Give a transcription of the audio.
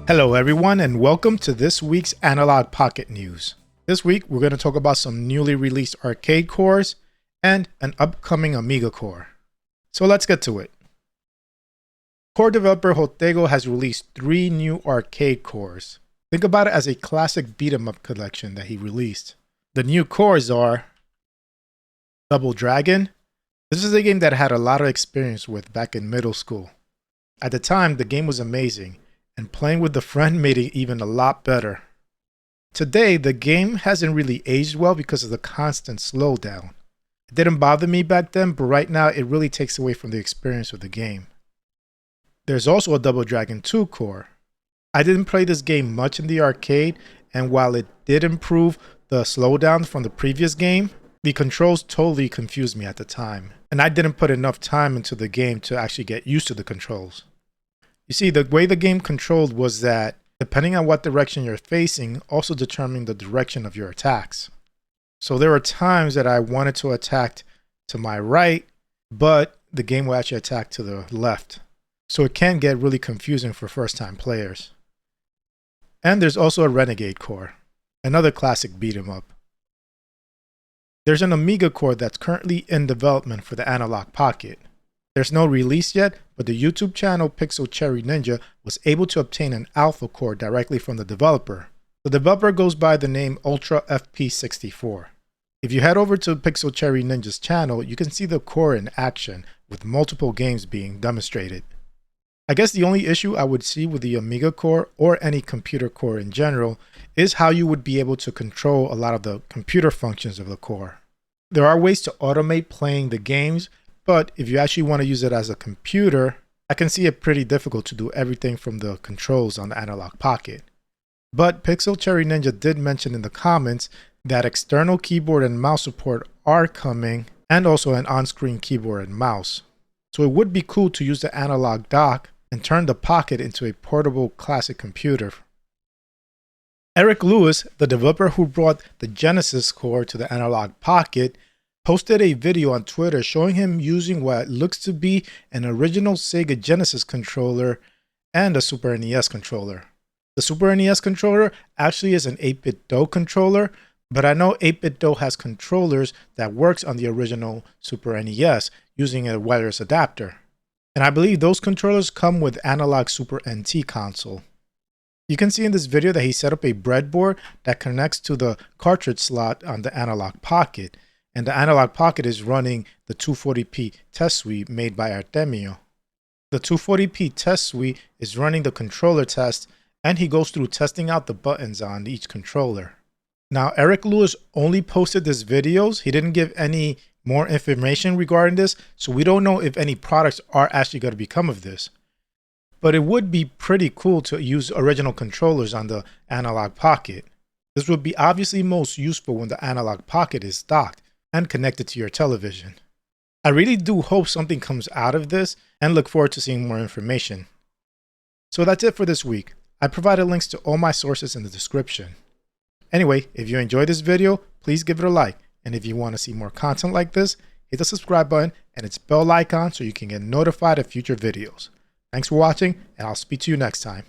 Hello everyone and welcome to this week's Analog Pocket News. This week we're going to talk about some newly released arcade cores and an upcoming Amiga core. So let's get to it. Core developer Hotego has released 3 new arcade cores. Think about it as a classic beat-em-up collection that he released. The new cores are Double Dragon. This is a game that I had a lot of experience with back in middle school. At the time, the game was amazing, and playing with a friend made it even a lot better. Today, the game hasn't really aged well because of the constant slowdown. It didn't bother me back then, but right now it really takes away from the experience of the game. There's also a Double Dragon 2 core. I didn't play this game much in the arcade, and while it did improve the slowdown from the previous game, the controls totally confused me at the time, and I didn't put enough time into the game to actually get used to the controls. You see, the way the game controlled was that, depending on what direction you're facing, also determined the direction of your attacks. So there were times that I wanted to attack to my right, but the game will actually attack to the left. So it can get really confusing for first-time players. And there's also a Renegade core, another classic beat-em-up. There's an Amiga core that's currently in development for the Analogue Pocket. There's no release yet, but the YouTube channel Pixel Cherry Ninja was able to obtain an alpha core directly from the developer. The developer goes by the name Ultra FP64. If you head over to Pixel Cherry Ninja's channel, you can see the core in action with multiple games being demonstrated. I guess the only issue I would see with the Amiga core or any computer core in general is how you would be able to control a lot of the computer functions of the core. There are ways to automate playing the games, but if you actually want to use it as a computer, I can see it pretty difficult to do everything from the controls on the Analogue Pocket. But Pixel Cherry Ninja did mention in the comments that external keyboard and mouse support are coming, and also an on-screen keyboard and mouse. So it would be cool to use the Analog dock and turn the Pocket into a portable classic computer. Eric Lewis, the developer who brought the Genesis core to the Analogue Pocket, posted a video on Twitter showing him using what looks to be an original Sega Genesis controller and a Super NES controller. The Super NES controller actually is an 8-bit DOE controller, but I know 8-bit DOE has controllers that works on the original Super NES using a wireless adapter. And I believe those controllers come with Analog Super NT console. You can see in this video that he set up a breadboard that connects to the cartridge slot on the Analogue Pocket, and the Analogue Pocket is running the 240p test suite made by Artemio. The 240p test suite is running the controller test, and he goes through testing out the buttons on each controller. Now, Eric Lewis only posted these videos. He didn't give any more information regarding this, so we don't know if any products are actually going to become of this. But it would be pretty cool to use original controllers on the Analogue Pocket. This would be obviously most useful when the Analogue Pocket is docked and connected to your television. I really do hope something comes out of this and look forward to seeing more information. So that's it for this week. I provided links to all my sources in the description. Anyway, if you enjoyed this video, please give it a like. And if you want to see more content like this, hit the subscribe button and its bell icon so you can get notified of future videos. Thanks for watching, and I'll speak to you next time.